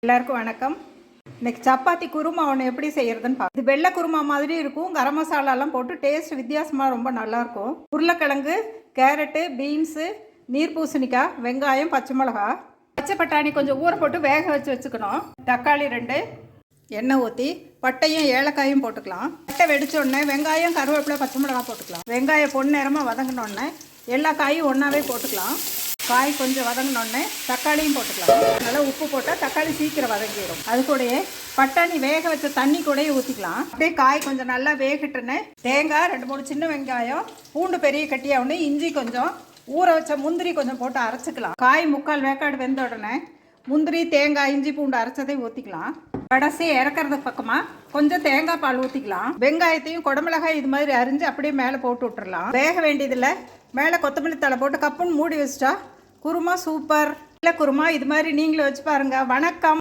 எல்லாருக்கும் வணக்கம். இன்னைக்கு சப்பாத்தி குருமா ஒன்று எப்படி செய்யறதுன்னு பார்க்க. இது வெள்ளை குருமா மாதிரி இருக்கும். கரம் மசாலாலாம் போட்டு டேஸ்ட் வித்தியாசமாக ரொம்ப நல்லாயிருக்கும். உருளைக்கிழங்கு, கேரட்டு, பீன்ஸு, நீர் பூசணிக்காய், வெங்காயம், பச்சை மிளகா, பச்சை பட்டாணி கொஞ்சம் ஊற போட்டு வேக வச்சுக்கணும். தக்காளி 2, எண்ணெய் ஊற்றி பட்டையும் ஏலக்காயும் போட்டுக்கலாம். பட்டை வெடிச்சோடனே வெங்காயம், கருவேப்பிலை, பச்சை மிளகா போட்டுக்கலாம். வெங்காயம் பொன்னிறமாக வதங்கினோடனே எல்லா காயும் ஒன்றாவே போட்டுக்கலாம். காய் கொஞ்சம் வதங்கினோடனே தக்காளியும் போட்டுக்கலாம். நல்லா உப்பு போட்டால் தக்காளி சீக்கிரம் வதங்கிடும். அது கூடயே பட்டாணி வேக வச்ச தண்ணி கூடயே ஊற்றிக்கலாம். அப்படியே காய் கொஞ்சம் நல்லா வேகட்டுன்னு தேங்காய் 2-3 சின்ன வெங்காயம், பூண்டு பெரிய கட்டியாக ஒன்று, இஞ்சி கொஞ்சம், ஊற வச்ச முந்திரி கொஞ்சம் போட்டு அரைச்சிக்கலாம். காய் 3/4 வேக்காடு வெந்த உடனே முந்திரி, தேங்காய், இஞ்சி, பூண்டு அரைச்சதை ஊற்றிக்கலாம். கடைசி இறக்கறதுக்கு பக்கமாக கொஞ்சம் தேங்காய் பால் ஊற்றிக்கலாம். வெங்காயத்தையும் குடமிளகாய் இது மாதிரி அரிஞ்சு அப்படியே மேலே போட்டு விட்டுறலாம். வேக வேண்டியதில்லை. மேலே கொத்தமல்லி தழை போட்டு கப்புன்னு மூடி வச்சிட்டா குருமா சூப்பர். இல்லை குருமா இது மாதிரி நீங்களும் வச்சு பாருங்கள். வணக்கம்.